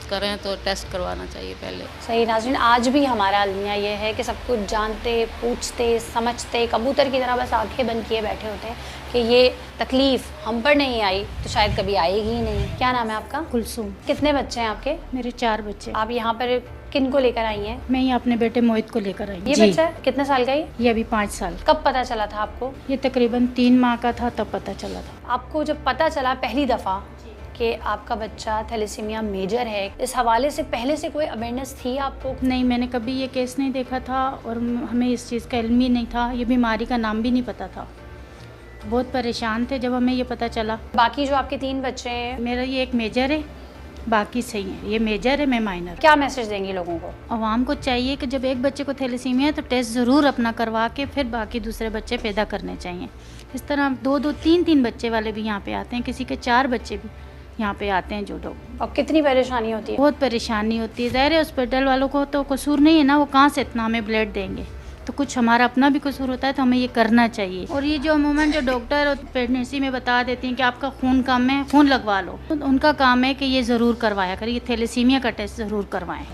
करें तो टेस्ट करवाना चाहिए पहले। सही। नाज़रीन, आज भी हमारा अलमिया ये है कि सब कुछ जानते, पूछते, समझते, कबूतर की तरह बस आंखें बंद किए बैठे होते हैं कि ये तकलीफ़ हम पर नहीं आई तो शायद कभी आएगी ही नहीं। क्या नाम है आपका? कुलसुम। कितने बच्चे हैं आपके? मेरे 4 बच्चे। आप यहाँ पर किन को लेकर आई हैं? मैं ये अपने बेटे मोहित को लेकर आई। ये जी। बच्चा कितने साल का है? ये अभी 5 साल। कब पता चला था आपको? ये तकरीबन 3 माह का था तब पता चला था। आपको जब पता चला पहली दफ़ा कि आपका बच्चा थैलेसीमिया मेजर है, इस हवाले से पहले से कोई अवेयरनेस थी आपको? नहीं, मैंने कभी ये केस नहीं देखा था और हमें इस चीज़ का इल्म ही नहीं था, ये बीमारी का नाम भी नहीं पता था। बहुत परेशान थे जब हमें ये पता चला। बाकी जो आपके 3 बच्चे हैं? मेरा ये एक मेजर है, बाकी सही है। ये मेजर है, मैं माइनर। क्या मैसेज देंगी लोगों को? आवाम को चाहिए कि जब एक बच्चे को थैलेसीमिया है तो टेस्ट ज़रूर अपना करवा के फिर बाकी दूसरे बच्चे पैदा करने चाहिए। इस तरह 2-2, 3-3 बच्चे वाले भी यहाँ पे आते हैं, किसी के 4 बच्चे भी यहाँ पे आते हैं जो लोग। और कितनी परेशानी होती है? बहुत परेशानी होती है। ज़ाहिर है हॉस्पिटल वालों को तो कसूर नहीं है ना, वो कहाँ से इतना हमें ब्लड देंगे, तो कुछ हमारा अपना भी कसूर होता है, तो हमें ये करना चाहिए। और ये जो अमूमन जो डॉक्टर और प्रेगनेंसी में बता देती हैं कि आपका खून कम है, खून लगवा लो, तो उनका काम है कि ये ज़रूर करवाया करें, ये थैलेसीमिया का टेस्ट ज़रूर करवाएं।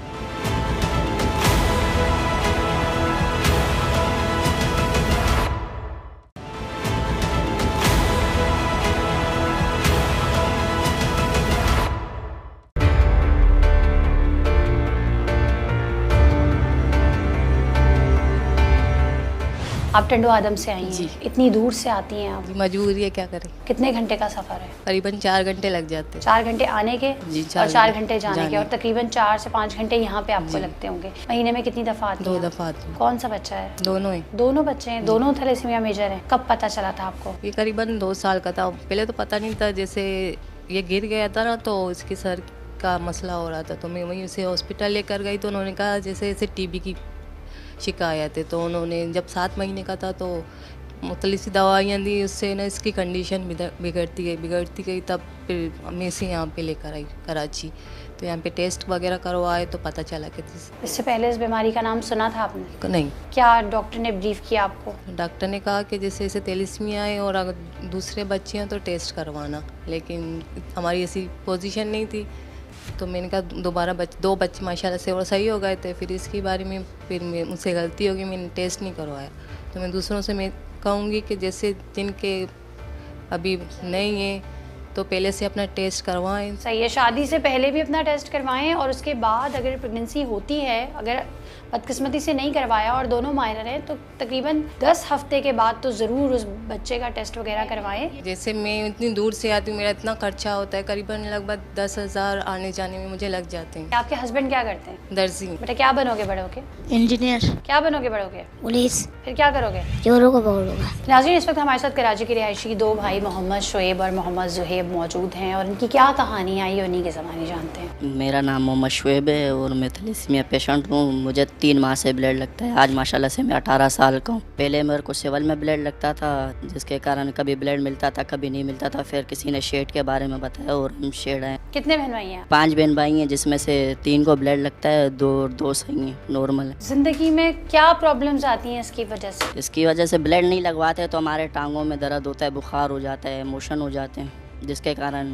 आप टंडो आदम से आई हैं, इतनी दूर से आती हैं आप? मजबूरी है, क्या करें। कितने घंटे का सफ़र है? करीबन 4 घंटे लग जाते हैं। 4 घंटे आने के जी, और 4 घंटे जाने के, और तकरीबन 4 से 5 घंटे यहाँ पे आपको लगते होंगे। महीने में कितनी दफ़ा आती हैं? 2 दफ़ा आती हूँ। कौन सा बच्चा है? दोनों ही। दोनों बच्चे हैं? दोनों थैलेसीमिया मेजर हैं? कब पता चला था आपको? ये करीबन 2 साल का था। पहले तो पता नहीं था, जैसे ये गिर गया था ना तो इसके सर का मसला हो रहा था, तो मैं वहीं उसे हॉस्पिटल लेकर गई तो उन्होंने कहा जैसे टीबी की शिकायत है। तो उन्होंने जब 7 महीने का था तो मुख्तलिफ सी दवाइयाँ दी, उससे ना इसकी कंडीशन बिगड़ती गई। तब फिर मैं इसे यहाँ पे लेकर आई कराची, तो यहाँ पे टेस्ट वगैरह करवाए तो पता चला कि इससे पहले इस बीमारी का नाम सुना था आपने? नहीं। क्या डॉक्टर ने ब्रीफ किया आपको? डॉक्टर ने कहा कि जैसे इसे थैलेसीमिया है और अगर दूसरे बच्चे हैं तो टेस्ट करवाना, लेकिन हमारी ऐसी पोजीशन नहीं थी, तो मैंने कहा दोबारा दो बच्चे माशाल्लाह से और सही हो गए थे। फिर इसके बारे में फिर मुझसे गलती होगी, मैंने टेस्ट नहीं करवाया। तो मैं दूसरों से मैं कहूँगी कि जैसे जिनके अभी नहीं है तो पहले से अपना टेस्ट करवाएं। सही है, शादी से पहले भी अपना टेस्ट करवाएं और उसके बाद अगर प्रेगनेंसी होती है, अगर बदकिस्मती से नहीं करवाया और दोनों माइनर हैं, तो तकरीबन 10 हफ्ते के बाद तो ज़रूर उस बच्चे का टेस्ट वगैरह करवाएं। जैसे मैं इतनी दूर से आती हूँ, मेरा इतना खर्चा होता है, करीबन लगभग 10,000 आने जाने में मुझे लग जाते हैं। आपके हस्बैंड क्या करते हैं? दर्जी। बेटा क्या बनोगे बड़े होके? इंजीनियर। क्या बनोगे बड़े होके? पुलिस। फिर क्या करोगे? चोरों को पकड़ूंगा। नाज़रीन, इस वक्त हमारे साथ कराची के रिहायशी 2 भाई मोहम्मद शुएब और मोहम्मद जुहेब मौजूद हैं और इनकी क्या कहानी आई उन्हीं के ज़माने जानते हैं। मेरा नाम मोहम्मद शुएब है और मैं थैलेसीमिया पेशेंट हूँ। मुझे 3 माह से ब्लड लगता है। आज माशाल्लाह से मैं 18 साल का हूँ। पहले मेरे को सिविल में ब्लड लगता था, जिसके कारण कभी ब्लड मिलता था कभी नहीं मिलता था। फिर किसी ने शेड के बारे में बताया और हम शेड हैं। कितने बहन भाई हैं? 5 बहन भाई हैं, जिसमें से 3 को ब्लड लगता है, 2 सही हैं, नॉर्मल है। ज़िंदगी में क्या प्रॉब्लम्स आती हैं इसकी वजह से? इसकी वजह से ब्लड नहीं लगवाते तो हमारे टांगों में दर्द होता है, बुखार हो जाता है, मोशन हो जाते हैं, जिसके कारण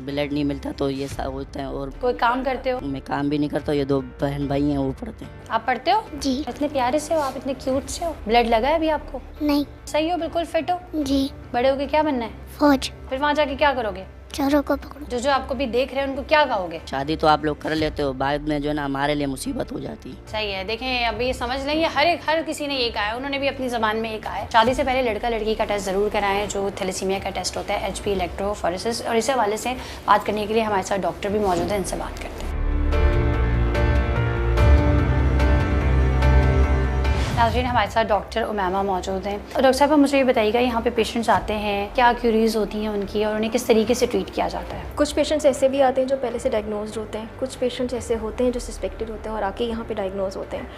ब्लड नहीं मिलता, तो ये सब होता है। और कोई काम करते हो? मैं काम भी नहीं करता। ये 2 बहन भाई हैं, वो पढ़ते हैं। आप पढ़ते हो? जी। इतने प्यारे से हो आप, इतने क्यूट से हो। ब्लड लगा है अभी आपको? नहीं। सही हो, बिल्कुल फिट हो? जी। बड़े होके क्या बनना है? फौज। फिर वहाँ जाके क्या करोगे? चोरों को पकड़ो। जो आपको भी देख रहे हैं उनको क्या कहोगे? शादी तो आप लोग कर लेते हो, बाद में जो है ना हमारे लिए मुसीबत हो जाती है। सही है। देखें, अभी समझ लें, ये हर किसी ने ये कहा है, उन्होंने भी अपनी ज़बान में ये कहा है, शादी से पहले लड़का लड़की का टेस्ट ज़रूर कराएं, जो थैलेसीमिया का टेस्ट होता है, HP इलेक्ट्रोफोरेसिस। और इस हवाले से बात करने के लिए हमारे साथ डॉक्टर भी मौजूद है, इनसे बात करते हैं। नाज़रीन, हमारे साथ डॉक्टर उमैमा मौजूद हैं। डॉक्टर साहब, मुझे ये बताइएगा, यहाँ पे पेशेंट्स आते हैं, क्या क्यूरीज होती हैं उनकी और उन्हें किस तरीके से ट्रीट किया जाता है? कुछ पेशेंट्स ऐसे भी आते हैं जो पहले से डायग्नोज्ड होते हैं, कुछ पेशेंट्स ऐसे होते हैं जो सस्पेक्टेड होते हैं और आके यहाँ पे डायग्नोज होते हैं।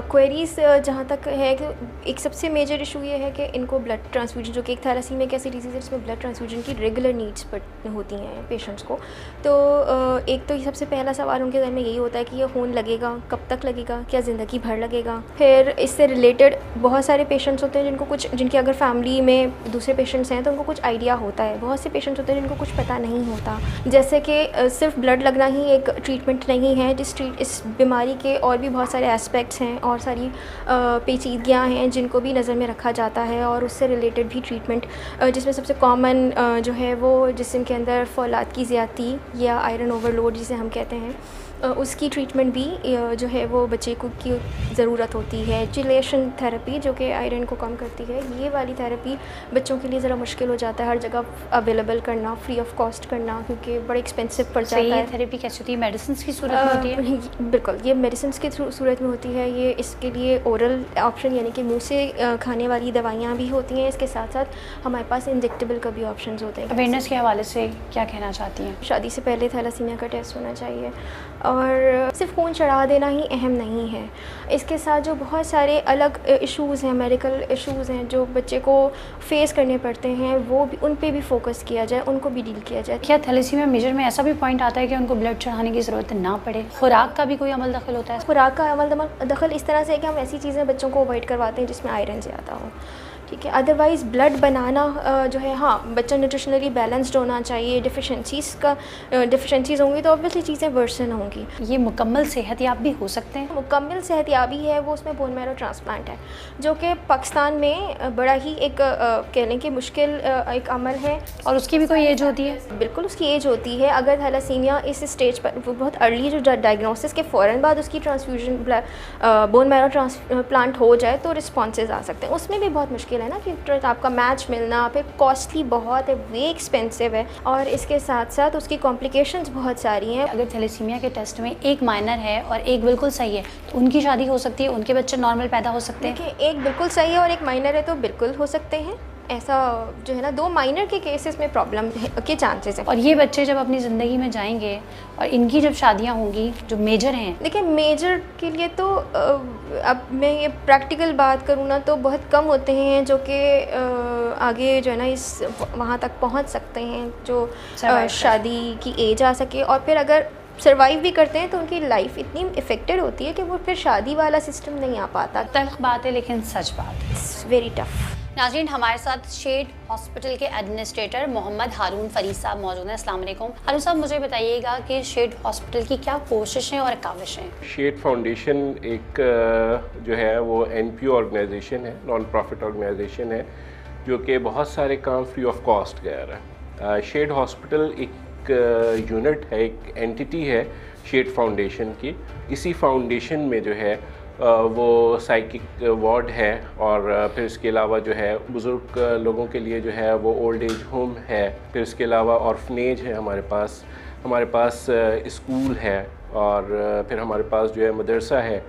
क्वेरीज जहाँ तक है कि एक सबसे मेजर इशू ये है कि इनको ब्लड ट्रांसफ्यूजन, जो कि एक थैलेसीमिया एक ऐसी डिजीज़ है जिसमें ब्लड ट्रांसफ्यूजन की रेगुलर नीड्स होती हैं पेशेंट्स को। तो एक तो सबसे पहला सवाल उनके घर में यही होता है कि ये खून लगेगा, कब तक लगेगा, क्या ज़िंदगी भर लगेगा। फिर इससे रिलेटेड बहुत सारे पेशेंट्स होते हैं जिनकी अगर फैमिली में दूसरे पेशेंट्स हैं तो उनको कुछ आइडिया होता है। बहुत से पेशेंट्स होते हैं जिनको कुछ पता नहीं होता, जैसे कि सिर्फ ब्लड लगना ही एक ट्रीटमेंट नहीं है। इस बीमारी के और भी बहुत सारे एस्पेक्ट्स हैं और सारी पेचीदगियाँ हैं जिनको भी नज़र में रखा जाता है और उससे रिलेटेड भी ट्रीटमेंट, जिसमें सबसे कॉमन जो है वो जिस्म के अंदर फौलाद की ज़्यादती या आयरन ओवरलोड जिसे हम कहते हैं, उसकी ट्रीटमेंट भी जो है वो बच्चे को की ज़रूरत होती है। चिलेशन थेरेपी जो कि आयरन को कम करती है, ये वाली थेरेपी बच्चों के लिए ज़रा मुश्किल हो जाता है हर जगह अवेलेबल करना, फ्री ऑफ कॉस्ट करना, क्योंकि बड़ा एक्सपेंसिव पड़ जाता है। थेरेपी कैसी होती है? मेडिसिन की सूरत में होती है? बिल्कुल, ये मेडिसिन की सूरत में होती है। ये इसके लिए ओरल ऑप्शन यानी कि मुँह से खाने वाली दवाइयाँ भी होती हैं। इसके साथ साथ हमारे पास इंजेक्टेबल का भी ऑप्शन होते हैं। अवेयरनेस के हवाले से क्या कहना चाहती हैं? शादी से पहले थैलेसीमिया का टेस्ट होना चाहिए और सिर्फ खून चढ़ा देना ही अहम नहीं है। इसके साथ जो बहुत सारे अलग इश्यूज़ हैं, मेडिकल इश्यूज़ हैं जो बच्चे को फेस करने पड़ते हैं, वो भी उन पे भी फोकस किया जाए, उनको भी डील किया जाए। क्या थैलेसीमिया मेजर में ऐसा भी पॉइंट आता है कि उनको ब्लड चढ़ाने की ज़रूरत ना पड़े? खुराक का भी कोई अमल दखल होता है? खुराक का अमल दखल इस तरह से है कि हम ऐसी चीज़ें बच्चों को अवॉइड करवाते हैं जिसमें आयरन ज़्यादा हो, ठीक है। अदरवाइज़ ब्लड बनाना जो है, हाँ, बच्चा न्यूट्रिशनली बैलेंस्ड होना चाहिए। डिफिशेंसीज़ होंगी तो ऑब्वियसली चीज़ें वर्सन होंगी। ये मुकम्मल सेहतयाब भी हो सकते हैं? मुकम्मल सेहतयाबी है वो, उसमें बोन मैरो ट्रांसप्लांट है, जो कि पाकिस्तान में बड़ा ही एक कहने की मुश्किल एक अमल है। और उसकी भी कोई एज होती है? बिल्कुल, उसकी एज होती है। अगर थैलेसीमिया इस स्टेज पर, वो बहुत अर्ली जो डायग्नोसिस के फ़ौरन बाद उसकी ट्रांसफ्यूजन बोन मैरो ट्रांसप्लांट हो जाए तो रिस्पॉन्सेज आ सकते हैं। उसमें भी बहुत मुश्किल है ना कि आपका मैच मिलना, फिर कॉस्टली बहुत है, वे एक्सपेंसिव है और इसके साथ साथ उसकी कॉम्प्लिकेशंस बहुत सारी हैं। अगर थैलेसीमिया के टेस्ट में एक माइनर है और एक बिल्कुल सही है तो उनकी शादी हो सकती है, उनके बच्चे नॉर्मल पैदा हो सकते हैं? देखिए, एक बिल्कुल सही है और एक माइनर है तो बिल्कुल हो सकते हैं। ऐसा जो है ना 2 माइनर के केसेस में प्रॉब्लम के चांसेस हैं। और ये बच्चे जब अपनी ज़िंदगी में जाएंगे और इनकी जब शादियां होंगी जो मेजर हैं, देखिए मेजर के लिए तो अब मैं ये प्रैक्टिकल बात करूँ ना तो बहुत कम होते हैं जो कि आगे जो है ना इस वहाँ तक पहुँच सकते हैं जो शादी की एज आ सके, और फिर अगर सर्वाइव भी करते हैं तो उनकी लाइफ इतनी इफ़ेक्टेड होती है कि वो फिर शादी वाला सिस्टम नहीं आ पाता। तल्ख बात है लेकिन सच बात है। It's very tough. नाज़रीन, हमारे साथ शेड हॉस्पिटल के एडमिनिस्ट्रेटर मोहम्मद हारून फरीद साहब मौजूद हैं। अस्सलाम वालेकुम। हारून साहब, मुझे बताइएगा कि शेड हॉस्पिटल की क्या कोशिशें और काविशें? शेड फाउंडेशन एक जो है वो NPO ऑर्गेनाइजेशन है, नॉन प्रॉफिट ऑर्गेनाइजेशन है, जो कि बहुत सारे काम फ्री ऑफ कॉस्ट कर रहा है। शेड हॉस्पिटल एक यूनिट है, एक एंटिटी है शेड फाउंडेशन की। इसी फाउंडेशन में जो है वो साइकिक वार्ड है, और फिर इसके अलावा जो है बुज़ुर्ग लोगों के लिए जो है वो ओल्ड एज होम है, फिर इसके अलावा ऑर्फनेज है हमारे पास स्कूल है, और फिर हमारे पास जो है मदरसा है,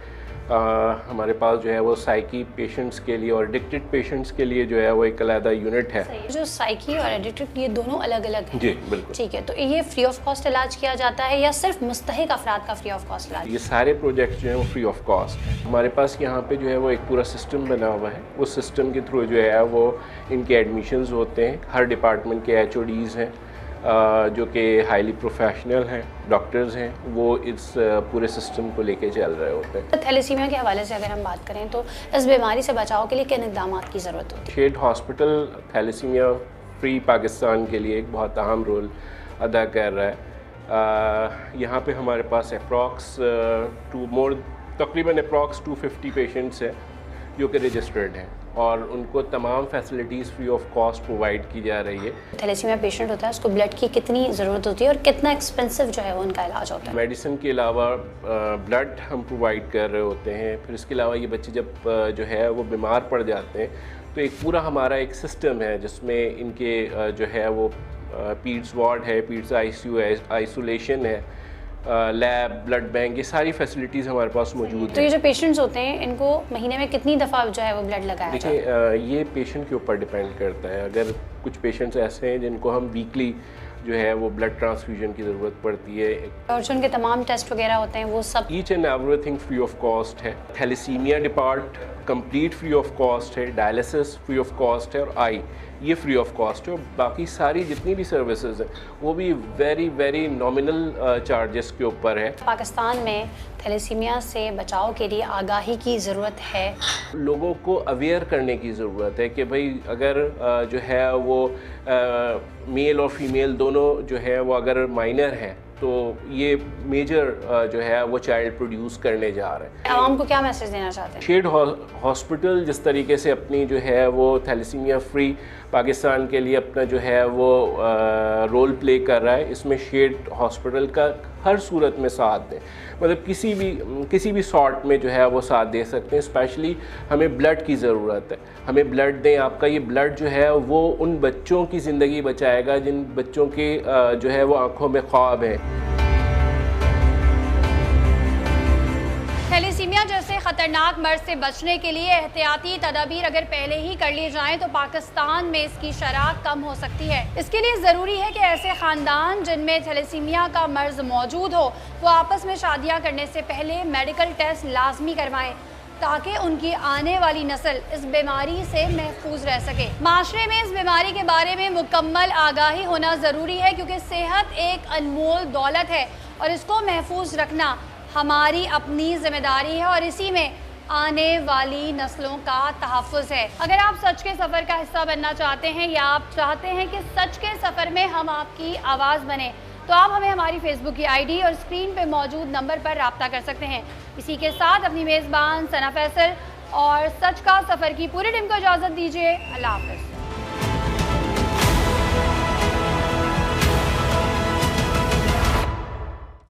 हमारे पास जो है वो साइकी पेशेंट्स के लिए और एडिक्टेड पेशेंट्स के लिए जो है वो एक अलग यूनिट है। जो साइकी और एडिक्टेड ये दोनों अलग अलग हैं? जी बिल्कुल। ठीक है, तो ये फ्री ऑफ कॉस्ट इलाज किया जाता है या सिर्फ मुस्तहिक अफराद का फ्री ऑफ कॉस्ट इलाज? ये सारे प्रोजेक्ट्स जो हैं वो फ्री ऑफ कॉस्ट है। हमारे पास यहाँ पे जो है वो एक पूरा सिस्टम बना हुआ है। उस सिस्टम के थ्रू जो है वो इनके एडमिशन्स होते हैं। हर डिपार्टमेंट के HODs हैं जो कि हाईली प्रोफेशनल हैं, डॉक्टर्स हैं, वो इस पूरे सिस्टम को लेके चल रहे होते हैं। थैलेसीमिया के हवाले से अगर हम बात करें तो इस बीमारी से बचाव के लिए किन इक़दाम की ज़रूरत होती है? शेड हॉस्पिटल थैलेसीमिया फ्री पाकिस्तान के लिए एक बहुत अहम रोल अदा कर रहा है। यहाँ पे हमारे पास तकरीबन अप्रॉक्स 250 पेशेंट्स हैं जो कि रजिस्टर्ड हैं, और उनको तमाम facilities free of cost provide की जा रही है। थैलेसीमिया पेशेंट होता है, उसको ब्लड की कितनी ज़रूरत होती है और कितना एक्सपेंसिव जो है वो उनका इलाज होता है? मेडिसिन के अलावा ब्लड हम प्रोवाइड कर रहे होते हैं। फिर इसके अलावा ये बच्चे जब जो है वो बीमार पड़ जाते हैं तो एक पूरा हमारा एक सिस्टम है जिसमें इनके जो है वो पीड्स वार्ड है, पीड्स ICU है, आइसोलेशन है, लैब, ब्लड बैंक, ये सारी फैसिलिटीज़ हमारे पास मौजूद हैं। तो ये जो पेशेंट्स होते हैं इनको महीने में कितनी दफ़ा जो है वो ब्लड लगाया जाता है? देखिए ये पेशेंट के ऊपर डिपेंड करता है। अगर कुछ पेशेंट्स ऐसे हैं जिनको हम वीकली जो है वो ब्लड ट्रांसफ्यूजन की ज़रूरत पड़ती है, और जो उनके तमाम टेस्ट वगैरह होते हैं वो सब each and everything free of cost है। Thalassaemia depart complete free of cost है, डायलिसिस फ्री ऑफ कॉस्ट है, और आई ये फ्री ऑफ कॉस्ट है। और बाकी सारी जितनी भी सर्विसेज हैं वो भी वेरी नॉमिनल चार्जेस के ऊपर है। पाकिस्तान में थैलेसीमिया से बचाव के लिए आगाही की ज़रूरत है, लोगों को अवेयर करने की ज़रूरत है कि भाई अगर जो है वो मेल और फीमेल दोनों जो है वो अगर माइनर हैं तो ये मेजर जो है वो चाइल्ड प्रोड्यूस करने जा रहे हैं। आवाम को क्या मैसेज देना चाहते हैं? शेड हॉस्पिटल जिस तरीके से अपनी जो है वो थैलेसीमिया फ्री पाकिस्तान के लिए अपना जो है वो रोल प्ले कर रहा है, इसमें शेड हॉस्पिटल का हर सूरत में साथ दें। मतलब किसी भी सॉर्ट में जो है वो साथ दे सकते हैं। स्पेशली हमें ब्लड की ज़रूरत है, हमें ब्लड दें। आपका ये ब्लड जो है वो उन बच्चों की ज़िंदगी बचाएगा जिन बच्चों के जो है वो आँखों में ख्वाब है। थैलेसीमिया जैसे ख़तरनाक मर्ज से बचने के लिए एहतियाती तदाबीर अगर पहले ही कर ली जाएं तो पाकिस्तान में इसकी शरह कम हो सकती है। इसके लिए ज़रूरी है कि ऐसे ख़ानदान जिनमें थैलेसीमिया का मर्ज मौजूद हो वो आपस में शादियां करने से पहले मेडिकल टेस्ट लाजमी करवाएं ताकि उनकी आने वाली नस्ल इस बीमारी से महफूज रह सके। माशरे में इस बीमारी के बारे में मुकम्मल आगाही होना ज़रूरी है क्योंकि सेहत एक अनमोल दौलत है और इसको महफूज रखना हमारी अपनी जिम्मेदारी है और इसी में आने वाली नस्लों का तहफ़्फ़ुज़ है। अगर आप सच के सफ़र का हिस्सा बनना चाहते हैं या आप चाहते हैं कि सच के सफ़र में हम आपकी आवाज़ बने तो आप हमें हमारी फेसबुक की ID और स्क्रीन पे मौजूद नंबर पर रब्ता कर सकते हैं। इसी के साथ अपनी मेज़बान सना फैसल और सच का सफ़र की पूरी टीम को इजाज़त दीजिए। अल्लाह हाफ़िज़।